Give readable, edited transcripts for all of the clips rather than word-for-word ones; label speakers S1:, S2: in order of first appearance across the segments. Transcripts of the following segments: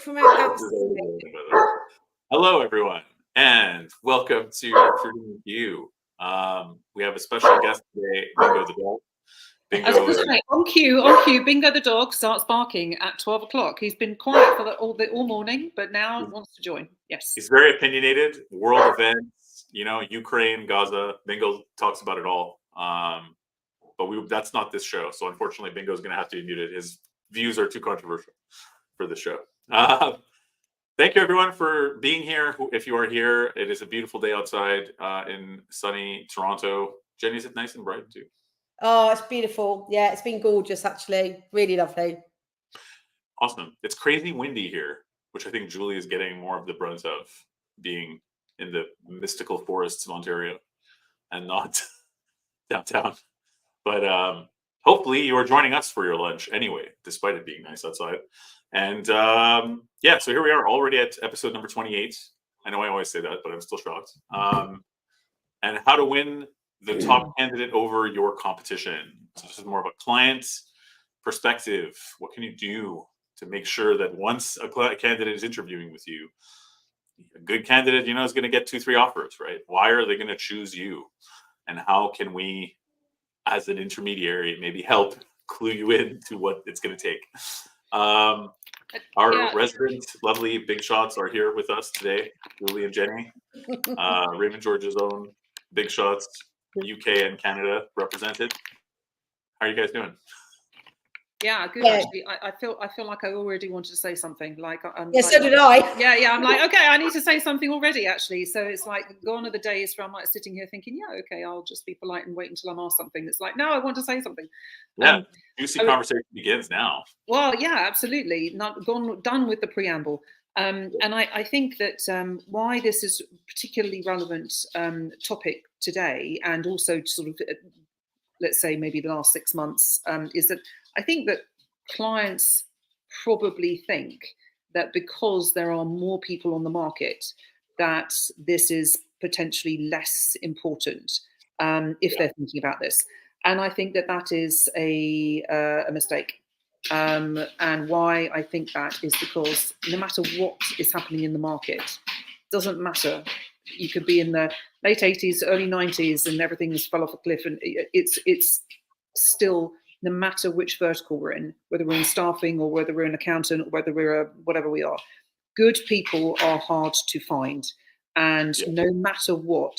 S1: from outside.
S2: Hello, everyone, and welcome to Recruiting with You. We have a special guest today, Bingo the dog.
S3: Bingo on cue. Bingo the dog starts barking at 12 o'clock. He's been quiet for all morning, but now wants to join. Yes,
S2: he's very opinionated. World events, Ukraine, Gaza. Bingo talks about it all. But that's not this show. So unfortunately, Bingo's going to have to be muted. His views are too controversial for the show. Thank you, everyone, for being here. If you are here, it is a beautiful day outside in sunny Toronto. Jenny, is it nice and bright too?
S1: Oh, it's beautiful. Yeah, it's been gorgeous, actually. Really lovely.
S2: Awesome. It's crazy windy here, which I think Julie is getting more of the brunt of, being in the mystical forests of Ontario and not downtown. But hopefully you are joining us for your lunch anyway, despite it being nice outside. And so here we are already at episode number 28. I know I always say that, but I'm still shocked. And how to win the top candidate over your competition. So this is more of a client perspective. What can you do to make sure that once a candidate is interviewing with you, a good candidate, is going to get 2-3 offers, right? Why are they going to choose you? And how can we, as an intermediary, maybe help clue you in to what it's going to take? Our resident lovely big shots are here with us today, Julie and Jenny. Raymond George's own big shots, UK and Canada represented. How are you guys doing?
S3: Yeah, good. Actually, I feel like I already wanted to say something.
S1: So did I.
S3: Yeah. I'm like, okay, I need to say something already. Actually, so it's like gone are the days where I'm like sitting here thinking, yeah, okay, I'll just be polite and wait until I'm asked something. It's like, no, I want to say something.
S2: Yeah, juicy conversation begins now.
S3: Well, yeah, absolutely. Done with the preamble. And I think that why this is a particularly relevant topic today, and also sort of, let's say, maybe the last 6 months, is that I think that clients probably think that because there are more people on the market, that this is potentially less important if they're thinking about this. And I think that is a mistake. And why I think that is because no matter what is happening in the market, it doesn't matter. You could be in the late 80s, early 90s, and everything has fell off a cliff. And it's still, no matter which vertical we're in, whether we're in staffing or whether we're an accountant or whether we're whatever we are, good people are hard to find. And no matter what,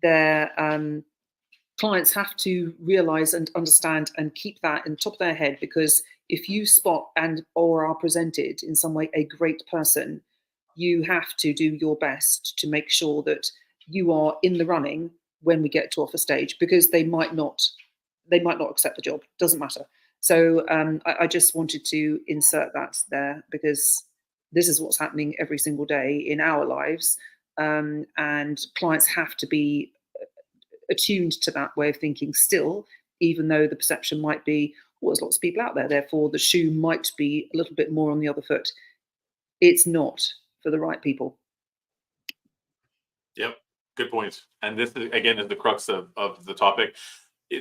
S3: their clients have to realize and understand and keep that in the top of their head, because if you spot or are presented in some way a great person, you have to do your best to make sure that you are in the running when we get to offer stage, because they might not accept the job. Doesn't matter. So I just wanted to insert that there, because this is what's happening every single day in our lives, and clients have to be attuned to that way of thinking still, even though the perception might be, well, there's lots of people out there, therefore the shoe might be a little bit more on the other foot. It's not for the right people.
S2: Yep, good point. And this, again, is the crux of the topic.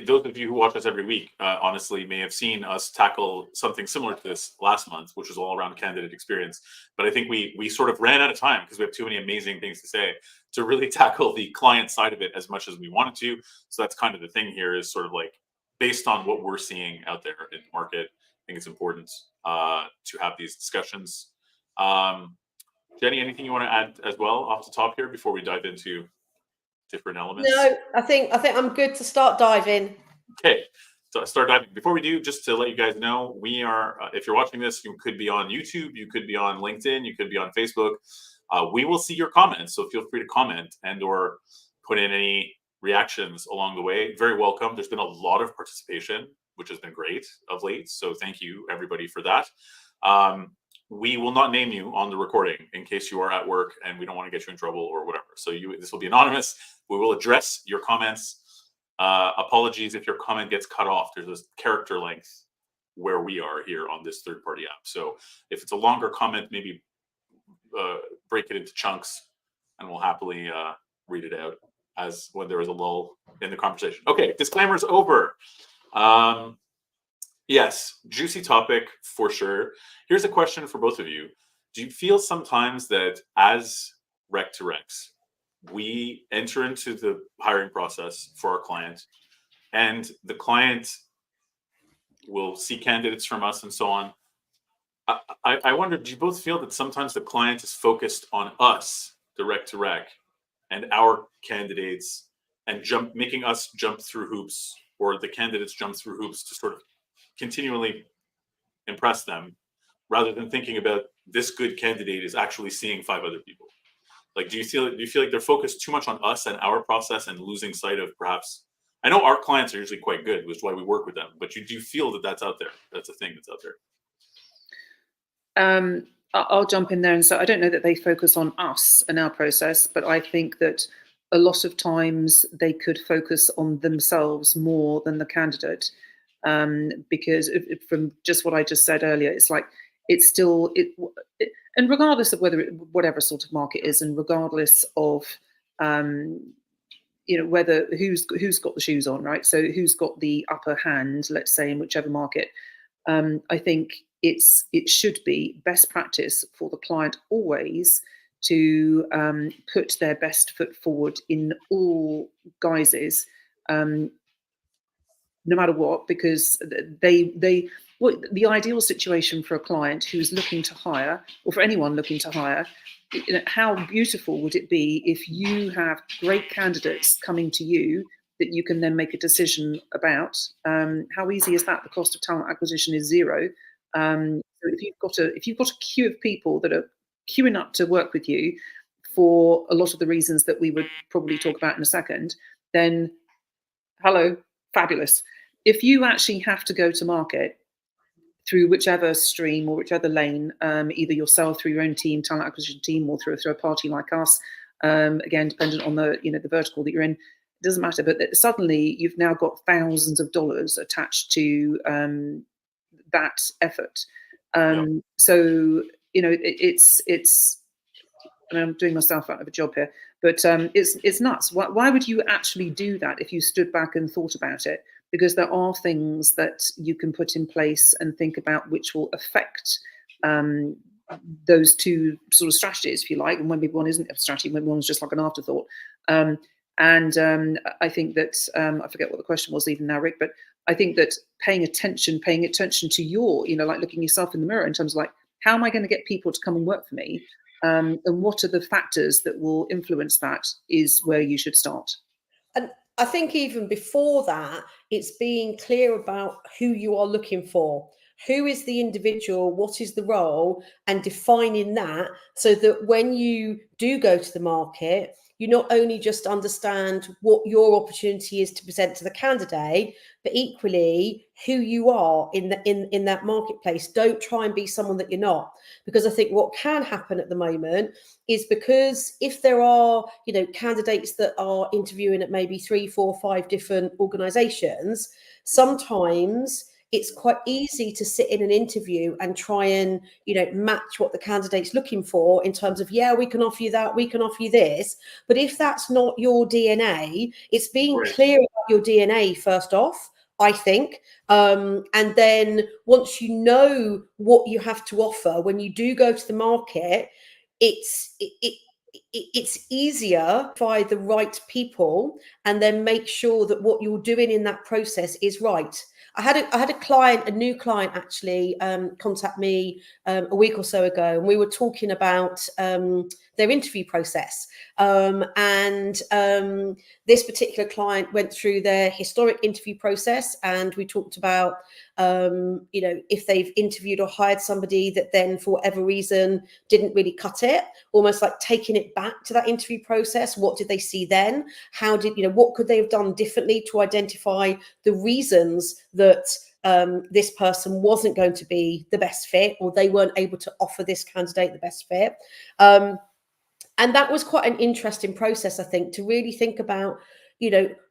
S2: Those of you who watch us every week, honestly, may have seen us tackle something similar to this last month, which was all around candidate experience. But I think we sort of ran out of time because we have too many amazing things to say to really tackle the client side of it as much as we wanted to. So that's kind of the thing here, is sort of like, based on what we're seeing out there in the market, I think it's important to have these discussions. Jenny, anything you want to add as well off the top here before we dive into different elements?
S1: No, I think I'm good to start diving.
S2: Okay, so start diving. Before we do, just to let you guys know, we are, if you're watching this, you could be on YouTube, you could be on LinkedIn, you could be on Facebook. We will see your comments, so feel free to comment and or put in any reactions along the way. Very welcome. There's been a lot of participation, which has been great of late, so thank you everybody for that. We will not name you on the recording in case you are at work and we don't want to get you in trouble or whatever. So this will be anonymous. We will address your comments. Apologies if your comment gets cut off. There's this character length where we are here on this third-party app. So if it's a longer comment, maybe break it into chunks, and we'll happily read it out as when there is a lull in the conversation. Okay, disclaimers over. Yes, juicy topic for sure. Here's a question for both of you. Do you feel sometimes that as rec to recs, we enter into the hiring process for our client, and the client will see candidates from us and so on? I wonder, do you both feel that sometimes the client is focused on us, the rec to rec, and our candidates, and making us jump through hoops, or the candidates jump through hoops to sort of continually impress them, rather than thinking about this good candidate is actually seeing 5 other people? Like, do you feel like they're focused too much on us and our process and losing sight of perhaps? I know our clients are usually quite good, which is why we work with them. But do you feel that that's out there? That's a thing that's out there.
S3: I'll jump in there, and so I don't know that they focus on us and our process, but I think that a lot of times they could focus on themselves more than the candidate, because from just what I just said earlier, it's like it's still and regardless of whatever sort of market is, and regardless of whether who's got the shoes on, right? So who's got the upper hand, let's say, in whichever market. I think it should be best practice for the client always to put their best foot forward in all guises, no matter what, because the ideal situation for a client who's looking to hire, or for anyone looking to hire, how beautiful would it be if you have great candidates coming to you that you can then make a decision about? How easy is that? The cost of talent acquisition is zero. So if you've got a queue of people that are queuing up to work with you for a lot of the reasons that we would probably talk about in a second, then hello, fabulous. If you actually have to go to market through whichever stream or whichever lane, either yourself through your own team, talent acquisition team, or through a party like us, again, dependent on the vertical that you're in, it doesn't matter. But suddenly you've now got thousands of dollars attached to that effort. So it's. I mean, I'm doing myself out of a job here, but it's nuts. Why would you actually do that if you stood back and thought about it? Because there are things that you can put in place and think about which will affect those two sort of strategies, if you like. And when one isn't a strategy, when one's just like an afterthought. And I think that I forget what the question was even now, Rick, but I think that paying attention to your, like looking yourself in the mirror in terms of like, how am I going to get people to come and work for me? And what are the factors that will influence that is where you should start.
S1: And I think even before that, it's being clear about who you are looking for. Who is the individual? What is the role? And defining that so that when you do go to the market, you not only just understand what your opportunity is to present to the candidate, but equally who you are in that marketplace. Don't try and be someone that you're not, because I think what can happen at the moment is, because if there are candidates that are interviewing at maybe 3, 4, 5 different organizations, sometimes it's quite easy to sit in an interview and try and match what the candidate's looking for in terms of, yeah, we can offer you that, we can offer you this. But if that's not your DNA, it's being clear about your DNA first off, I think. And then once you know what you have to offer, when you do go to the market, it's easier to find the right people and then make sure that what you're doing in that process is right. I had a client, a new client actually, contact me a week or so ago, and we were talking about their interview process. And this particular client went through their historic interview process, and we talked about if they've interviewed or hired somebody that then for whatever reason didn't really cut it, almost like taking it back to that interview process. What did they see then? How did what could they have done differently to identify the reasons that this person wasn't going to be the best fit, or they weren't able to offer this candidate the best fit? And that was quite an interesting process, I think, to really think about,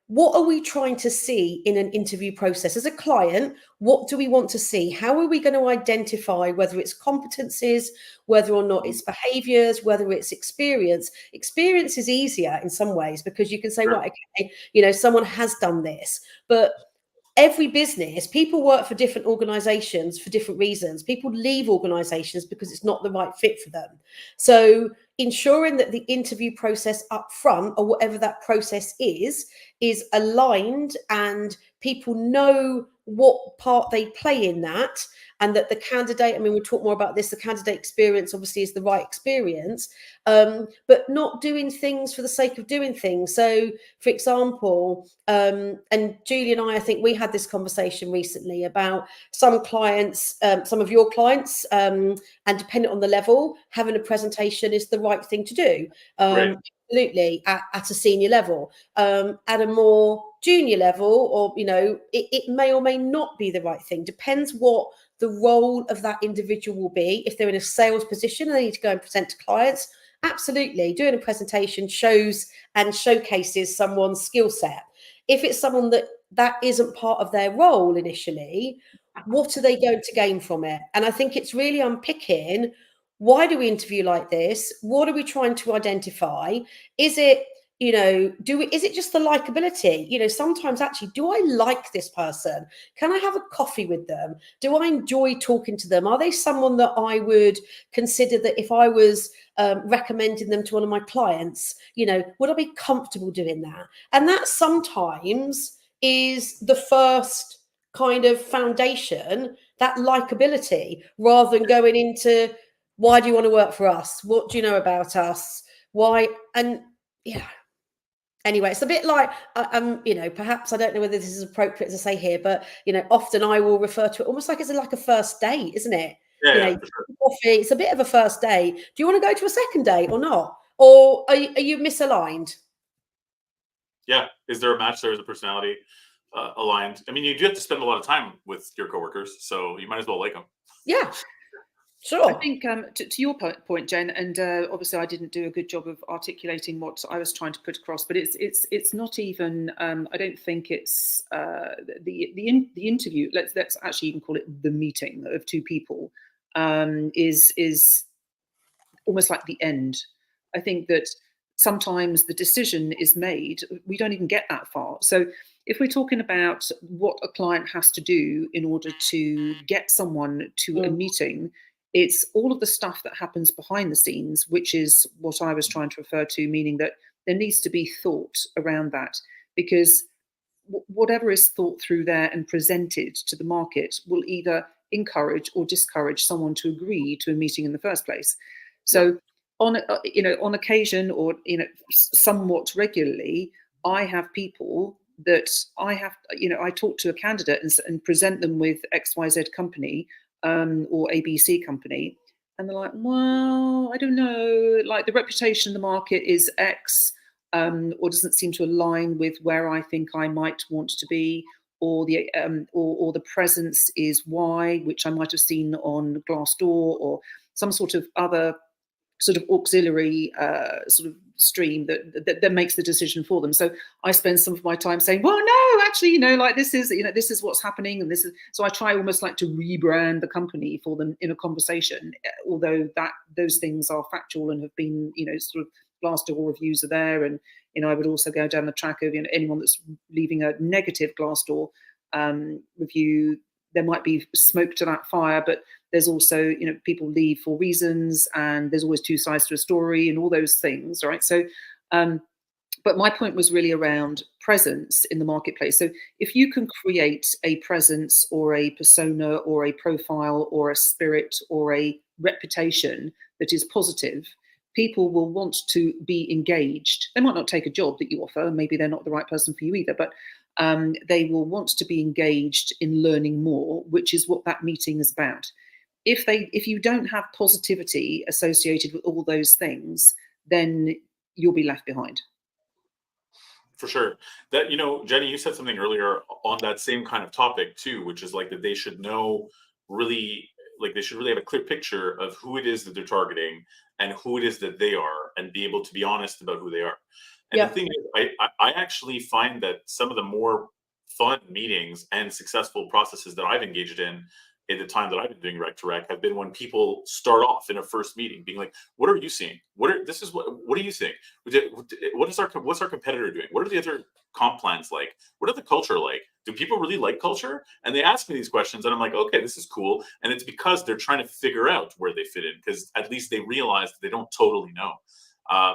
S1: what are we trying to see in an interview process? As a client, what do we want to see? How are we going to identify whether it's competencies, whether or not it's behaviors, whether it's experience? Experience is easier in some ways because you can say, right, okay, someone has done this. But every business, people work for different organizations for different reasons. People leave organizations because it's not the right fit for them. So ensuring that the interview process up front, or whatever that process is aligned, and people know what part they play in that, and that the candidate, I mean, we'll talk more about this, the candidate experience obviously is the right experience, but not doing things for the sake of doing things. So, for example, and Julie and I think we had this conversation recently about some clients, some of your clients, and depending on the level, having a presentation is the right thing to do.
S2: Right.
S1: Absolutely, at a senior level. At a more junior level, or, you know, it may or may not be the right thing. Depends what the role of that individual will be. If they're in a sales position and they need to go and present to clients, absolutely, doing a presentation shows and showcases someone's skill set. If it's someone that isn't part of their role initially, what are they going to gain from it? And I think it's really unpicking, why do we interview like this? What are we trying to identify? Is it, you know, is it just the likability? You know, sometimes actually, do I like this person? Can I have a coffee with them? Do I enjoy talking to them? Are they someone that I would consider that if I was recommending them to one of my clients, you know, would I be comfortable doing that? And that sometimes is the first kind of foundation, that likability, rather than going into, why do you want to work for us? What do you know about us? Why? And yeah. Anyway, it's a bit like, you know, perhaps I don't know whether this is appropriate to say here, but, you know, often I will refer to it almost like it's like a first date, isn't it?
S2: Yeah,
S1: You know,
S2: yeah, for sure.
S1: coffee, it's a bit of a first date. Do you want to go to a second date or not? Or are you misaligned?
S2: Yeah. Is there a match there? Is the personality aligned? I mean, you do have to spend a lot of time with your coworkers, so you might as well like them.
S1: Yeah, sure.
S3: I think to your point, Jen, and obviously I didn't do a good job of articulating what I was trying to put across, but it's not even. I don't think it's the interview. Let's actually even call it the meeting of two people. Is almost like the end. I think that sometimes the decision is made, we don't even get that far. So if we're talking about what a client has to do in order to get someone to a meeting, it's all of the stuff that happens behind the scenes, which is what I was trying to refer to, meaning that there needs to be thought around that, because whatever is thought through there and presented to the market will either encourage or discourage someone to agree to a meeting in the first place. So on occasion, or somewhat regularly, I have people that I talk to a candidate and present them with XYZ company or ABC company, and they're like, well, I don't know, like the reputation in the market is X, or doesn't seem to align with where I think I might want to be, or the presence is Y, which I might have seen on Glassdoor, or some sort of other sort of auxiliary sort of stream that makes the decision for them. So I spend some of my time saying, well, no, actually, like this is what's happening, and this is, so I try almost like to rebrand the company for them in a conversation, although those things are factual and have been, sort of Glassdoor reviews are there, and I would also go down the track of anyone that's leaving a negative Glassdoor review. There might be smoke to that fire, but there's also, people leave for reasons, and there's always two sides to a story and all those things, right? So, but my point was really around presence in the marketplace. So if you can create a presence or a persona or a profile or a spirit or a reputation that is positive, people will want to be engaged. They might not take a job that you offer, maybe they're not the right person for you either, but they will want to be engaged in learning more, which is what that meeting is about. If you don't have positivity associated with all those things, then you'll be left behind.
S2: For sure. That, Jenny, you said something earlier on that same kind of topic too, which is like that they should know really, like they should really have a clear picture of who it is that they're targeting and who it is that they are, and be able to be honest about who they are. And the thing is, I actually find that some of the more fun meetings and successful processes that I've engaged in in the time that I've been doing rec to rec have been when people start off in a first meeting being like, what are you seeing? What do you think? What's our competitor doing? What are the other comp plans like? What are the culture like? Do people really like culture? And they ask me these questions and I'm like, okay, this is cool. And it's because they're trying to figure out where they fit in, because at least they realize that they don't totally know.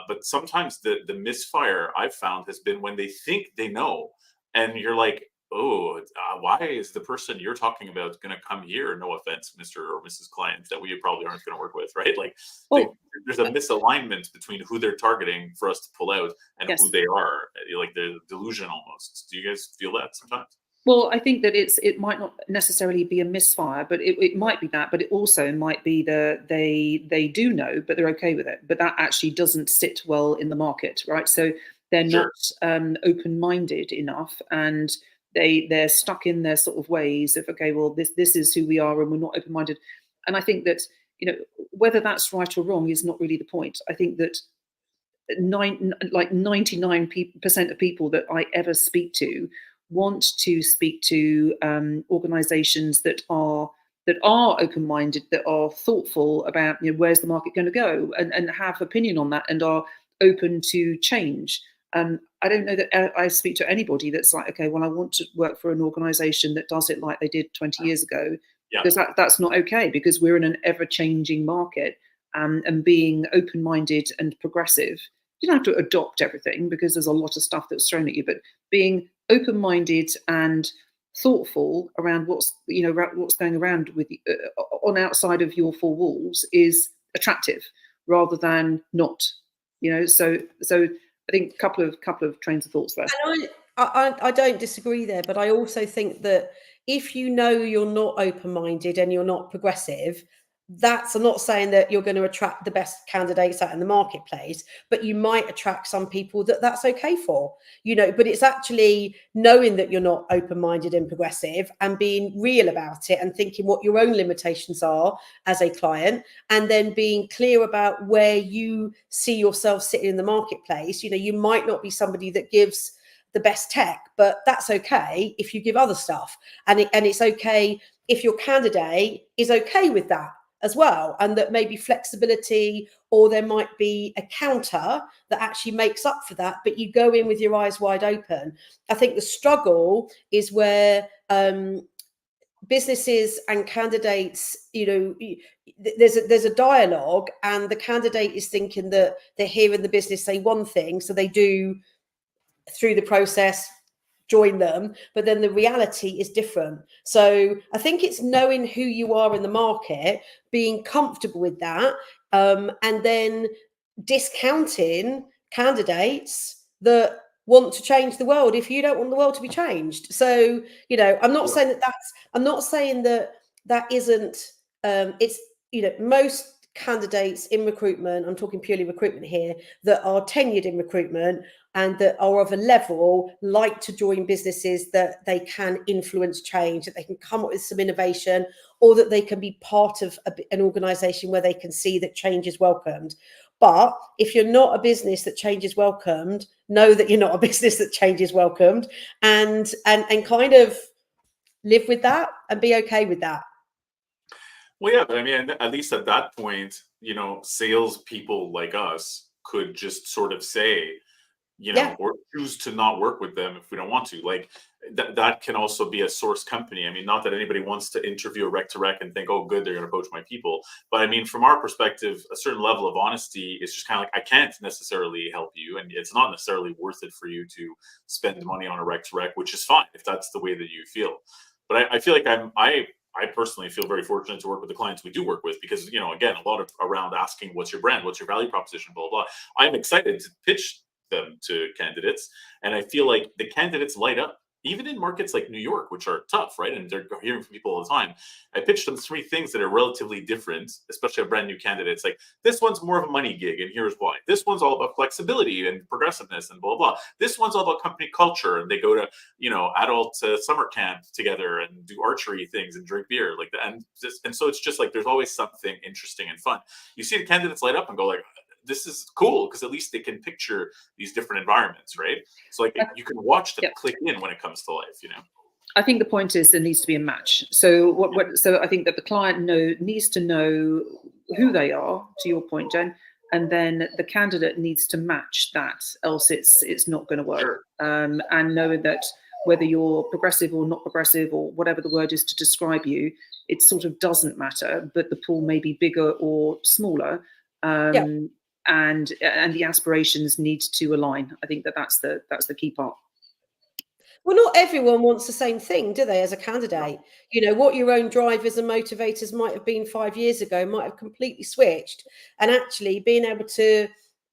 S2: But sometimes the misfire I've found has been when they think they know, and you're like, oh, why is the person you're talking about going to come here? No offense, Mr. or Mrs. Client, that we probably aren't going to work with, right? Like,
S3: Well,
S2: there's a misalignment between who they're targeting for us to pull out and
S3: yes.
S2: who they are. Like, the delusion almost. Do you guys feel that sometimes?
S3: Well, I think that it might not necessarily be a misfire, but it might be that, but it also might be that they do know, but they're okay with it. But that actually doesn't sit well in the market, right? So they're
S2: Sure.
S3: not open-minded enough, and they're stuck in their sort of ways of, okay, well, this is who we are, and we're not open-minded. And I think that, whether that's right or wrong is not really the point. I think that 99% of people that I ever speak to want to speak to organizations that are open-minded, that are thoughtful about where's the market going to go, and have opinion on that, and are open to change. I don't know that I speak to anybody that's like, okay, well, I want to work for an organization that does it like they did 20 years ago,
S2: Yeah.
S3: because that's not okay, because we're in an ever-changing market, and being open-minded and progressive. You don't have to adopt everything, because there's a lot of stuff that's thrown at you, but being open-minded and thoughtful around what's going around with on outside of your four walls is attractive, rather than not. So I think a couple of trains of thoughts there.
S1: And I don't disagree there, but I also think that if you know you're not open-minded and you're not progressive, I'm not saying that you're going to attract the best candidates out in the marketplace, but you might attract some people that's okay for, but it's actually knowing that you're not open-minded and progressive, and being real about it, and thinking what your own limitations are as a client, and then being clear about where you see yourself sitting in the marketplace. You might not be somebody that gives the best tech, but that's okay if you give other stuff, and it's okay if your candidate is okay with that as well, and that maybe flexibility, or there might be a counter that actually makes up for that, but you go in with your eyes wide open. I think the struggle is where businesses and candidates, there's a dialogue, and the candidate is thinking that they're hearing the business say one thing, so they do through the process join them, but then the reality is different. So I think it's knowing who you are in the market, being comfortable with that, and then discounting candidates that want to change the world if you don't want the world to be changed. So I'm not saying that isn't it's most candidates in recruitment, I'm talking purely recruitment here, that are tenured in recruitment and that are of a level, like to join businesses that they can influence change, that they can come up with some innovation, or that they can be part of an organization where they can see that change is welcomed. But if you're not a business that change is welcomed, know that you're not a business that change is welcomed, and kind of live with that and be okay with that.
S2: Well, yeah, but I mean, at least at that point, salespeople like us could just sort of say,
S1: Yeah.
S2: or choose to not work with them if we don't want to. Like, that can also be a source company. I mean, not that anybody wants to interview a rec to rec and think, oh, good, they're going to poach my people. But I mean, from our perspective, a certain level of honesty is just kind of like, I can't necessarily help you, and it's not necessarily worth it for you to spend money on a rec to rec, which is fine if that's the way that you feel. But I feel like I personally feel very fortunate to work with the clients we do work with, because, again, a lot of around asking, what's your brand? What's your value proposition? Blah, blah, blah. I'm excited to pitch them to candidates. And I feel like the candidates light up, even in markets like New York, which are tough, right? And they're hearing from people all the time. I pitched them 3 things that are relatively different, especially a brand new candidates. Like, this one's more of a money gig, and here's why. This one's all about flexibility and progressiveness and blah, blah. This one's all about company culture, and they go to, adult summer camp together and do archery things and drink beer like that. And so it's just like, there's always something interesting and fun. You see the candidates light up and go like, this is cool, because at least they can picture these different environments, right? So like, you can watch them click in when it comes to life,
S3: I think the point is there needs to be a match. So so I think that the client needs to know who they are, to your point, Jen, and then the candidate needs to match that, else it's not going to work.
S2: Sure.
S3: And knowing that whether you're progressive or not progressive, or whatever the word is to describe you, it sort of doesn't matter, but the pool may be bigger or smaller. And the aspirations need to align. I think that's the key part.
S1: Well, not everyone wants the same thing, do they, as a candidate? You know, what your own drivers and motivators might have been 5 years ago might have completely switched. And actually being able to,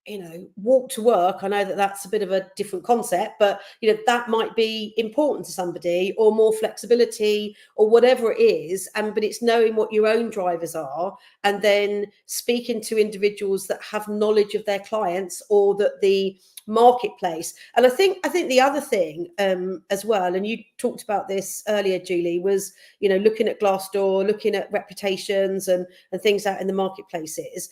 S1: you know, walk to work, I know that that's a bit of a different concept, but, you know, that might be important to somebody, or more flexibility or whatever it is. But it's knowing what your own drivers are, and then speaking to individuals that have knowledge of their clients or that the marketplace. And I think the other thing as well, and you talked about this earlier, Julie, was, you know, looking at Glassdoor, looking at reputations and things out in the marketplaces.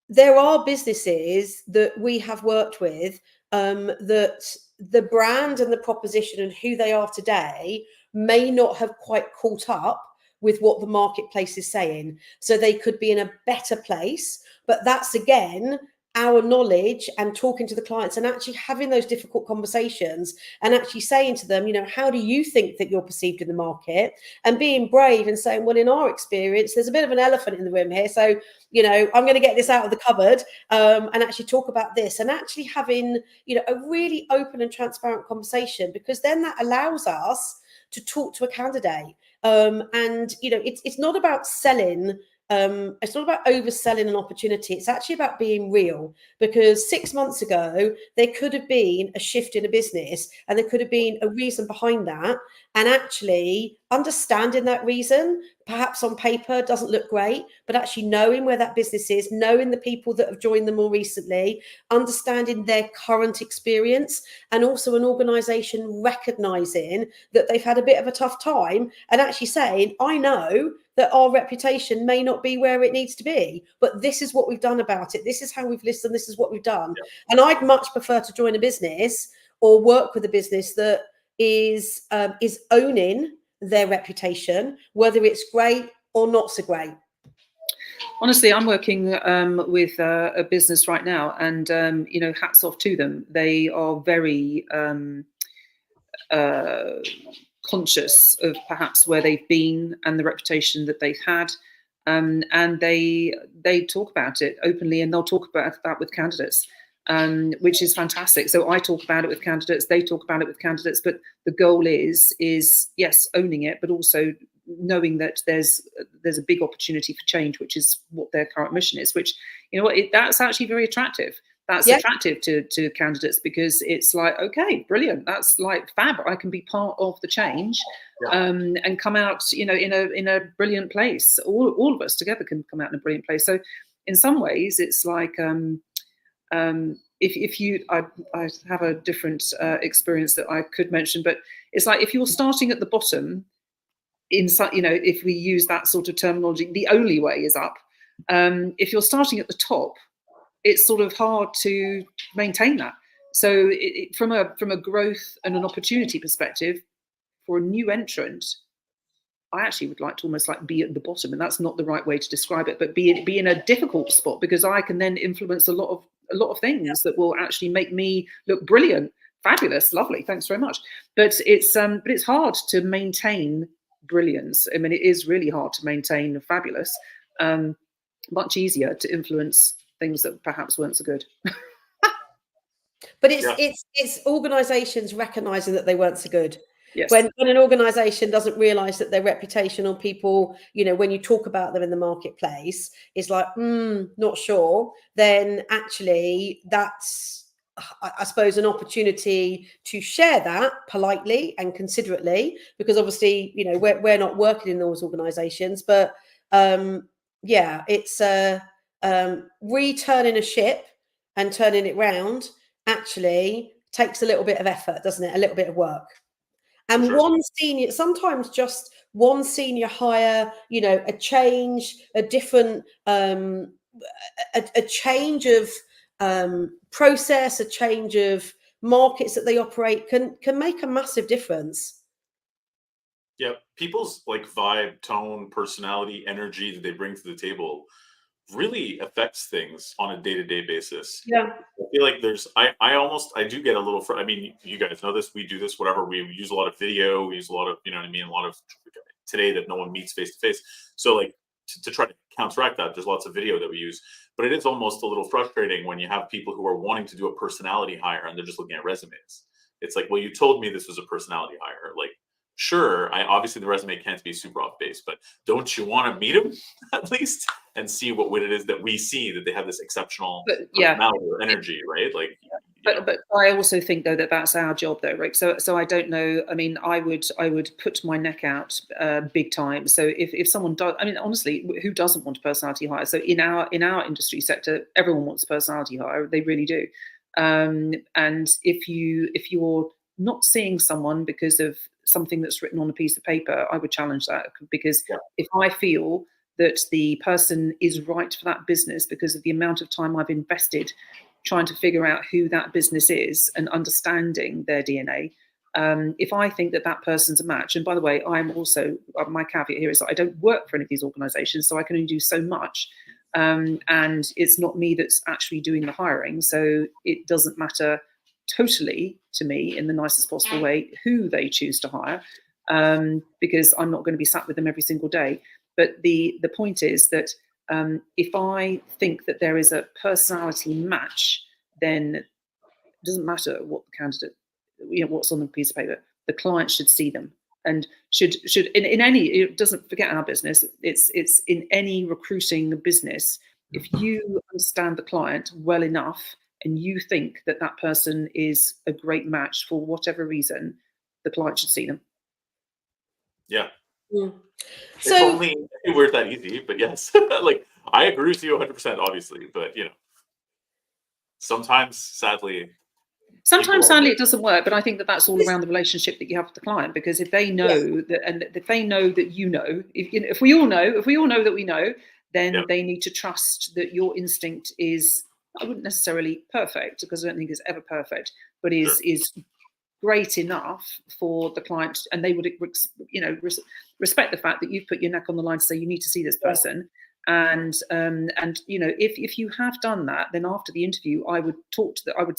S1: There are businesses that we have worked with that the brand and the proposition and who they are today may not have quite caught up with what the marketplace is saying. So they could be in a better place, but that's again our knowledge and talking to the clients and actually having those difficult conversations and actually saying to them, you know, how do you think that you're perceived in the market, and being brave and saying, well, in our experience, there's a bit of an elephant in the room here. So, you know, I'm going to get this out of the cupboard and actually talk about this, and actually having, you know, a really open and transparent conversation, because then that allows us to talk to a candidate. And, you know, it's not about selling. It's not about overselling an opportunity. It's actually about being real, because 6 months ago, there could have been a shift in a business and there could have been a reason behind that. And actually understanding that reason, perhaps on paper doesn't look great, but actually knowing where that business is, knowing the people that have joined them more recently, understanding their current experience, and also an organization recognizing that they've had a bit of a tough time and actually saying, I know that our reputation may not be where it needs to be, but this is what we've done about it. This is how we've listened. This is what we've done. Yeah. And I'd much prefer to join a business or work with a business that is owning their reputation, whether it's great or not so great.
S3: Honestly, I'm working with a business right now, and you know, hats off to them. They are very conscious of perhaps where they've been and the reputation that they've had, and they talk about it openly, and they'll talk about that with candidates, which is fantastic. So I talk about it with candidates, they talk about it with candidates, but the goal is yes, owning it, but also knowing that there's a big opportunity for change, which is what their current mission is, which, you know what, that's actually very attractive. That's attractive to candidates, because it's like, okay, brilliant, that's like fab, I can be part of the change, and come out, you know, in a brilliant place. All of us together can come out in a brilliant place. So in some ways it's like, if you, I have a different experience that I could mention, but it's like, if you're starting at the bottom, you know, if we use that sort of terminology, the only way is up. If you're starting at the top, it's sort of hard to maintain that. So from a growth and an opportunity perspective, for a new entrant, I actually would like to almost like be at the bottom, and that's not the right way to describe it, but be in a difficult spot, because I can then influence a lot of things that will actually make me look brilliant, fabulous, lovely, thanks very much. But it's hard to maintain brilliance. I mean, it is really hard to maintain fabulous. Much easier to influence things that perhaps weren't so good.
S1: But it's organizations recognizing that they weren't so good.
S3: Yes.
S1: When an organization doesn't realize that their reputation, or people, you know, when you talk about them in the marketplace, is like, not sure, then actually that's, I suppose, an opportunity to share that politely and considerately, because obviously, you know, we're not working in those organizations, but it's returning a ship and turning it round actually takes a little bit of effort, doesn't it? A little bit of work. And sometimes just one senior hire, you know, a change, a different, a change of process, a change of markets that they operate can make a massive difference.
S2: Yeah, people's like vibe, tone, personality, energy that they bring to the table really affects things on a day-to-day basis.
S1: Yeah.
S2: I feel like I do get a little I mean, you guys know this, we do this, whatever. We use a lot of video, we use a lot of, you know what I mean, a lot of today that no one meets face to face. So like to try to counteract that, there's lots of video that we use. But it is almost a little frustrating when you have people who are wanting to do a personality hire and they're just looking at resumes. It's like, well, you told me this was a personality hire. Like, sure, I obviously the resume can't be super off base, but don't you want to meet them at least and see what it is that we see, that they have this exceptional
S3: But yeah,
S2: personality or energy, right? Like, you know.
S3: but I also think though that that's our job though, right? So I don't know. I mean, I would put my neck out big time. So if someone does, I mean, honestly, who doesn't want a personality hire? So in our industry sector, everyone wants a personality hire. They really do. And if you're not seeing someone because of something that's written on a piece of paper, I would challenge that, because
S2: Yeah.
S3: if I feel that the person is right for that business because of the amount of time I've invested trying to figure out who that business is and understanding their DNA, if I think that that person's a match, and by the way, I'm also, my caveat here is that I don't work for any of these organizations, so I can only do so much. And it's not me that's actually doing the hiring, so it doesn't matter totally to me in the nicest possible way who they choose to hire, because I'm not going to be sat with them every single day. But the point is that if I think that there is a personality match, then it doesn't matter what the candidate, what's on the piece of paper. The client should see them, and should in any, it doesn't forget our business. It's in any recruiting business. If you understand the client well enough and you think that that person is a great match for whatever reason, the client should see them.
S2: Yeah.
S1: Mm.
S2: If
S1: So
S2: only it were that easy, but yes. Like, I agree with you 100%, obviously, but you know, sometimes sadly
S3: Sometimes,
S2: people are,
S3: sadly, it doesn't work, but I think that that's all around the relationship that you have with the client. Because if they
S1: yeah,
S3: know that, and if they know that you know, if we all know that we know, then
S2: yeah,
S3: they need to trust that your instinct is, I wouldn't necessarily perfect, because I don't think it's ever perfect, but
S2: sure.
S3: is great enough for the client, and they would, respect the fact that you've put your neck on the line to say you need to see this person. And if you have done that, then after the interview, I would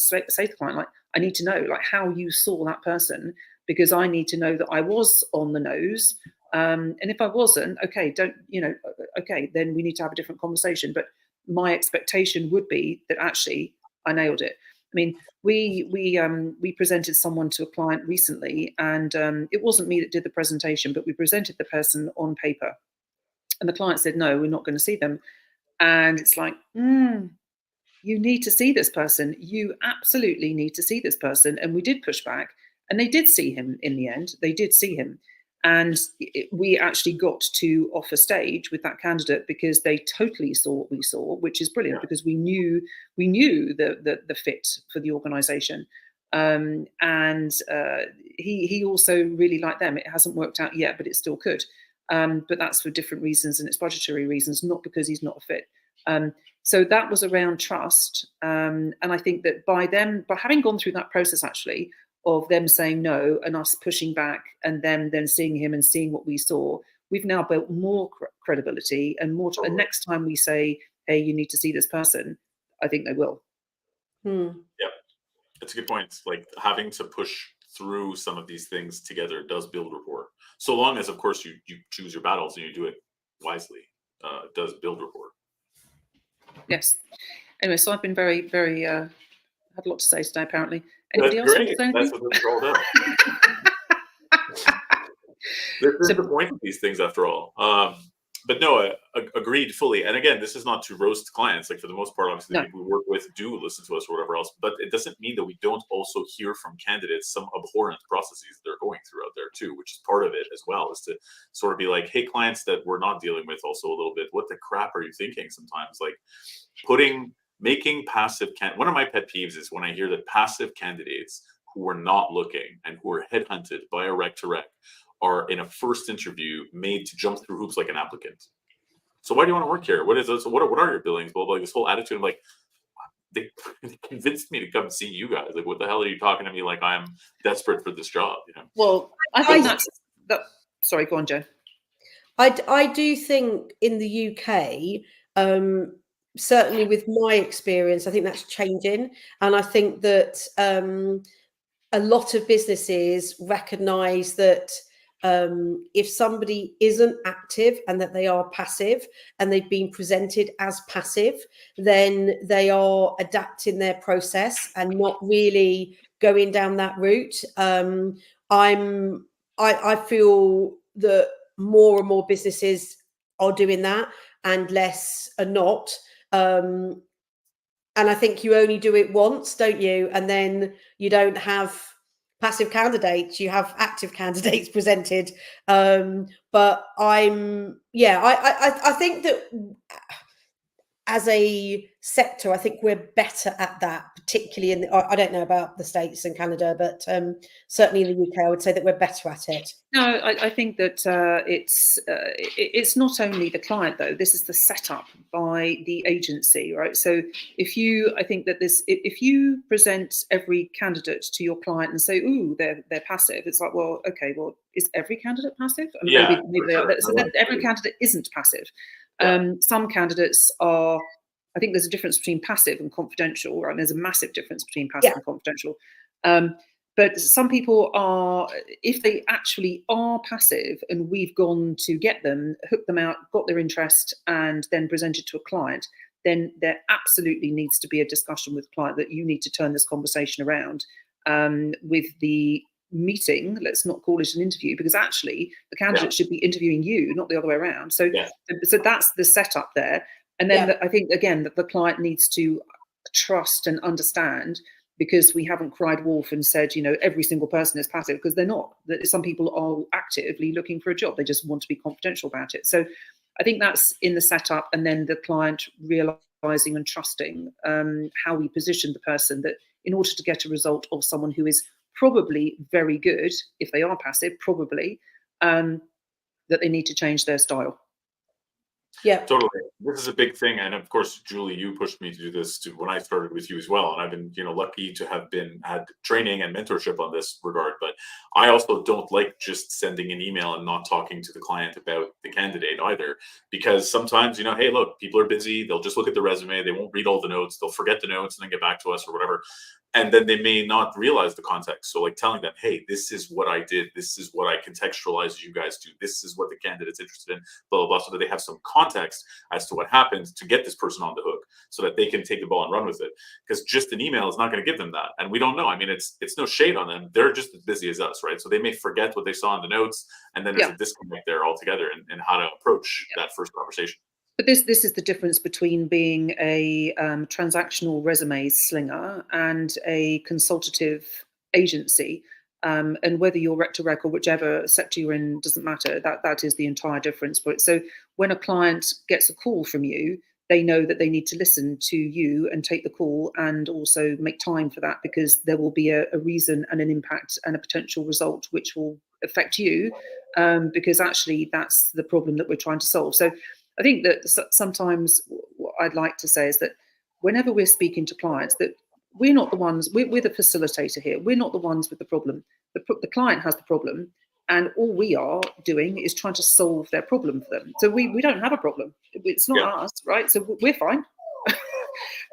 S3: say to the client, like, I need to know like how you saw that person, because I need to know that I was on the nose. And if I wasn't, okay, okay, then we need to have a different conversation. But my expectation would be that actually I nailed it. I mean, we presented someone to a client recently, and it wasn't me that did the presentation, but we presented the person on paper. And the client said, no, we're not going to see them. And it's like, you need to see this person. You absolutely need to see this person. And we did push back, and they did see him in the end. They did see him. And we actually got to offer stage with that candidate because they totally saw what we saw, which is brilliant, because we knew the fit for the organization. And he also really liked them. It hasn't worked out yet, but it still could. But that's for different reasons, and it's budgetary reasons, not because he's not a fit. So that was around trust. And I think that by having gone through that process, actually, of them saying no and us pushing back, and them then seeing him and seeing what we saw, we've now built more credibility and more. And next time we say, hey, you need to see this person, I think they will.
S2: Yeah, that's a good point. Like, having to push through some of these things together does build rapport. So long as, of course, you choose your battles and you do it wisely, it does build rapport.
S3: Yes. Anyway, so I've been very, very, had a lot to say today, apparently. Anybody else want to say anything?
S2: That's what it's all about. This is the point of these things, after all. But no, agreed fully. And again, this is not to roast clients. Like, for the most part, obviously, the people we work with do listen to us or whatever else. But it doesn't mean that we don't also hear from candidates some abhorrent processes they're going through out there too, which is part of it as well, is to sort of be like, hey, clients that we're not dealing with, also a little bit, what the crap are you thinking sometimes? Like, making passive one of my pet peeves is when I hear that passive candidates who are not looking and who are headhunted by a rec to rec are in a first interview made to jump through hoops like an applicant. So why do you want to work here? What is this? What are your billings? Blah, blah, blah. This whole attitude. I'm like, they convinced me to come see you guys. Like, what the hell are you talking to me like I'm desperate for this job? You know?
S3: Well, I think sorry, go on, Jo.
S1: I do think in the UK, certainly with my experience, I think that's changing. And I think that a lot of businesses recognise that if somebody isn't active and that they are passive and they've been presented as passive, then they are adapting their process and not really going down that route. I feel that more and more businesses are doing that and less are not. And I think you only do it once, don't you? And then you don't have passive candidates, you have active candidates presented. But I think that as a sector, I think we're better at that, particularly in I don't know about the States and Canada, but certainly in the UK, I would say that we're better at it.
S3: No, I think that it's not only the client, though. This is the setup by the agency, right? So I think that if you present every candidate to your client and say, "Ooh, they're passive," it's like, well, okay, well, is every candidate passive? I mean,
S2: Yeah,
S3: maybe they are.
S2: sure.
S3: So that every candidate isn't passive. Some candidates are. I think there's a difference between passive and confidential, right? There's a massive difference between passive and confidential. But some people are, if they actually are passive and we've gone to get them, hooked them out, got their interest, and then presented to a client, then there absolutely needs to be a discussion with the client that you need to turn this conversation around with the meeting. Let's not call it an interview, because actually the candidate should be interviewing you, not the other way around. So that's the setup there. And then I think, again, that the client needs to trust and understand, because we haven't cried wolf and said, every single person is passive, because they're not. Some people are actively looking for a job. They just want to be confidential about it. So I think that's in the setup, and then the client realizing and trusting how we position the person, that in order to get a result of someone who is probably very good, if they are passive, probably, that they need to change their style.
S1: Yeah,
S2: totally. This is a big thing, and of course, Julie, you pushed me to do this when I started with you as well. And I've been, lucky to have had training and mentorship on this regard. But I also don't like just sending an email and not talking to the client about the candidate either, because sometimes, hey, look, people are busy. They'll just look at the resume. They won't read all the notes. They'll forget the notes and then get back to us or whatever. And then they may not realize the context. So like telling them, hey, this is what I did. This is what I contextualized you guys do. This is what the candidate's interested in, blah, blah, blah, so that they have some context as to what happened to get this person on the hook, so that they can take the ball and run with it. Because just an email is not going to give them that. And we don't know. I mean, it's no shade on them. They're just as busy as us, right? So they may forget what they saw in the notes. And then there's a disconnect there altogether in how to approach that first conversation.
S3: But this is the difference between being a transactional resume slinger and a consultative agency. And whether you're rec to rec or whichever sector you're in doesn't matter. That is the entire difference. But so when a client gets a call from you, they know that they need to listen to you and take the call, and also make time for that, because there will be a reason and an impact and a potential result which will affect you, because actually that's the problem that we're trying to solve. So I think that sometimes what I'd like to say is that whenever we're speaking to clients, that we're not the ones, we're the facilitator here. We're not the ones with the problem. The client has the problem, and all we are doing is trying to solve their problem for them. So we don't have a problem. It's not us, right? So we're fine.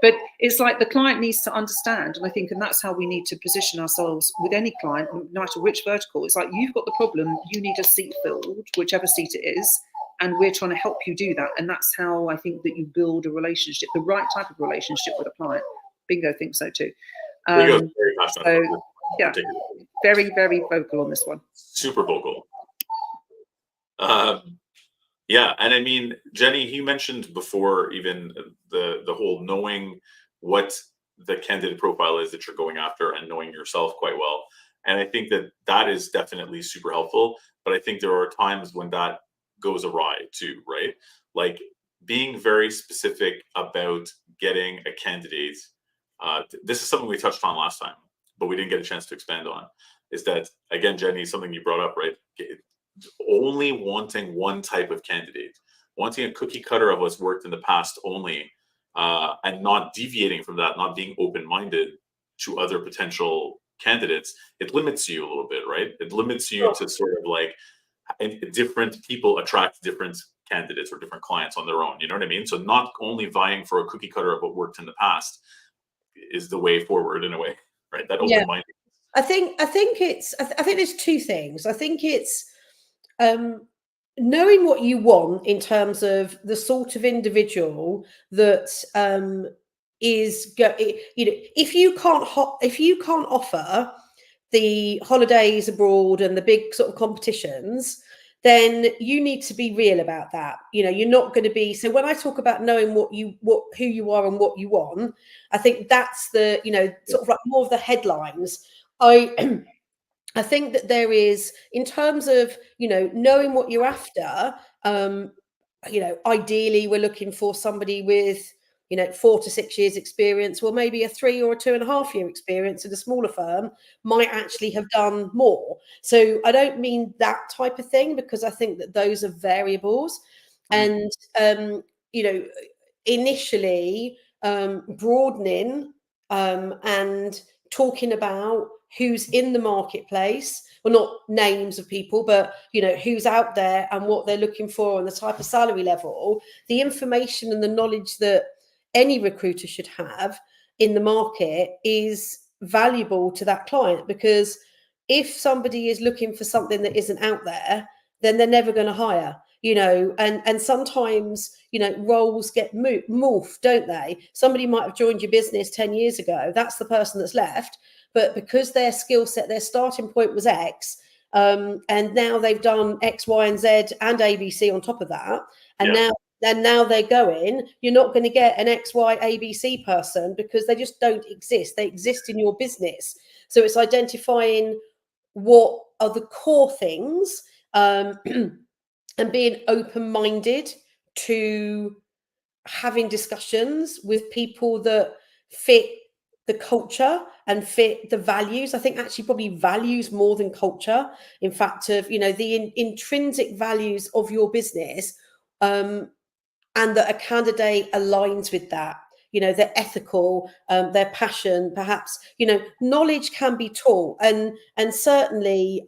S3: But it's like the client needs to understand, and I think, and that's how we need to position ourselves with any client, no matter which vertical. It's like, you've got the problem, you need a seat filled, whichever seat it is, and we're trying to help you do that. And that's how I think that you build a relationship, the right type of relationship with a client. Bingo thinks so too.
S2: Very
S3: very, very vocal on this one.
S2: Super vocal. Yeah, and I mean, Jenny, you mentioned before even the whole knowing what the candidate profile is that you're going after and knowing yourself quite well. And I think that is definitely super helpful. But I think there are times when that goes awry too, right? Like being very specific about getting a candidate. This is something we touched on last time, but we didn't get a chance to expand on. Is that, again, Jenny, something you brought up, right? Only wanting one type of candidate, wanting a cookie cutter of what's worked in the past only, and not deviating from that, not being open-minded to other potential candidates, it limits you a little bit, right? It limits you to sort of like and different people attract different candidates or different clients on their own. You know what I mean? So not only vying for a cookie cutter of what worked in the past is the way forward in a way, right? That
S1: Yeah.
S2: open-minded.
S1: I think there's two things. I think it's knowing what you want in terms of the sort of individual that if you can't offer the holidays abroad and the big sort of competitions, then you need to be real about that. You're not going to be. So when I talk about knowing who you are and what you want, I think that's the sort of like more of the headlines. I think that there is, in terms of knowing what you're after. Ideally, we're looking for somebody with 4 to 6 years experience, or maybe a 3 or a 2.5 year experience at a smaller firm might actually have done more. So I don't mean that type of thing, because I think that those are variables. And initially broadening and talking about who's in the marketplace, well, not names of people, but who's out there and what they're looking for and the type of salary level, the information and the knowledge that any recruiter should have in the market is valuable to that client. Because if somebody is looking for something that isn't out there, then they're never going to hire. And sometimes roles get morphed, don't they? Somebody might have joined your business 10 years ago, that's the person that's left, but because their skill set, their starting point was X, and now they've done X, Y, and Z and ABC on top of that, and now they're going, you're not going to get an X, Y, ABC person, because they just don't exist. They exist in your business. So it's identifying what are the core things, and being open-minded to having discussions with people that fit the culture and fit the values. I think actually probably values more than culture. In fact, of the intrinsic values of your business, and that a candidate aligns with that. They're ethical, their passion, perhaps. Knowledge can be taught, and certainly.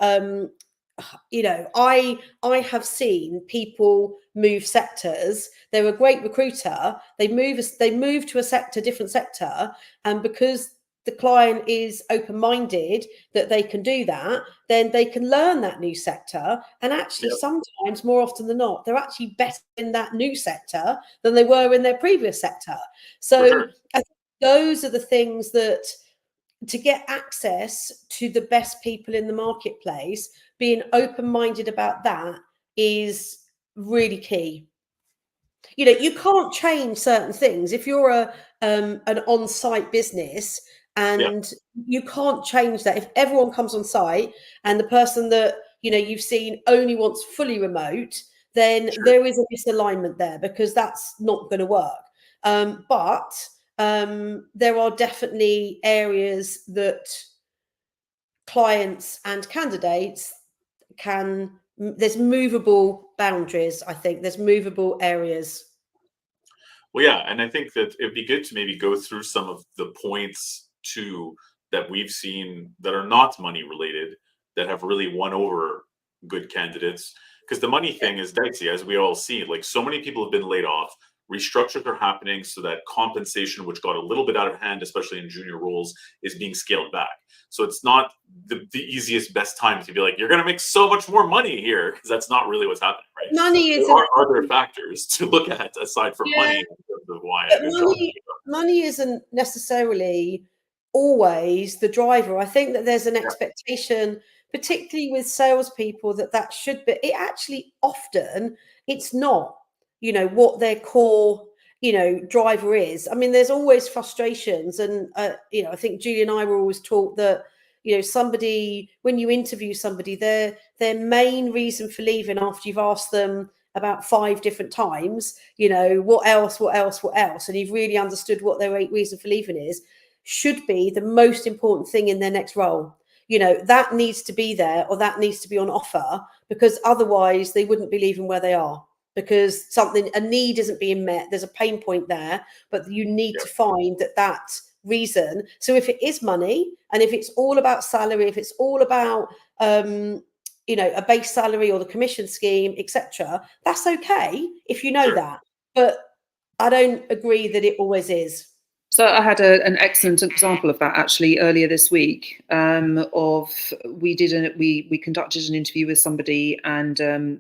S1: I have seen people move sectors. They're a great recruiter. They move to a different sector, and because the client is open-minded that they can do that, then they can learn that new sector. And actually, sometimes, more often than not, they're actually better in that new sector than they were in their previous sector. So I think those are the things that, to get access to the best people in the marketplace, being open-minded about that is really key. You can't change certain things if you're an on-site business, and you can't change that. If everyone comes on site and the person that you've seen only wants fully remote, then there is a misalignment there, because that's not going to work. But there are definitely areas that clients and candidates there's movable boundaries. I think there's movable areas.
S2: Well, yeah, and I think that it'd be good to maybe go through some of the points too that we've seen that are not money related, that have really won over good candidates. Because the money thing is dicey, as we all see. Like, so many people have been laid off. Restructures are happening, so that compensation, which got a little bit out of hand, especially in junior roles, is being scaled back. So it's not the easiest, best time to be like, you're going to make so much more money here, because that's not really what's happening, right?
S1: Money is
S2: there are other factors to look at aside from money, in terms of why
S1: money isn't necessarily always the driver. I think that there's an expectation, particularly with salespeople, that should be. It actually often it's not. What their core driver is. I mean, there's always frustrations, and I think Julie and I were always taught that somebody, when you interview somebody, their main reason for leaving, after you've asked them about 5 different times, what else, and you've really understood what their reason for leaving is, should be the most important thing in their next role. That needs to be there, or that needs to be on offer, because otherwise they wouldn't be leaving where they are, because a need isn't being met. There's a pain point there, but you need to find that reason. So if it is money, and if it's all about salary, if it's all about a base salary or the commission scheme, etc. That's okay if you know
S2: Sure.
S1: that, but I don't agree that it always is.
S3: So I had an excellent example of that actually earlier this week. We conducted an interview with somebody, and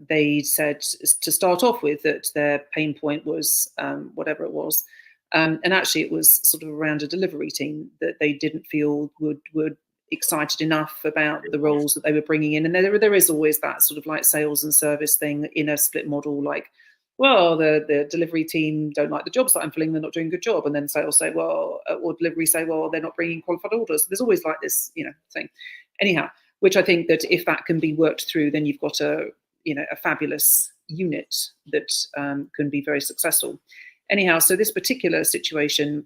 S3: they said to start off with that their pain point was whatever it was, and actually it was sort of around a delivery team that they didn't feel would excited enough about the roles that they were bringing in. And there is always that sort of like sales and service thing in a split model, like, well, the delivery team don't like the jobs that I'm filling, they're not doing a good job. And then sales say, well, or delivery say, well, they're not bringing qualified orders. There's always like this, thing. Anyhow, which I think that if that can be worked through, then you've got a fabulous unit that can be very successful. Anyhow, so this particular situation,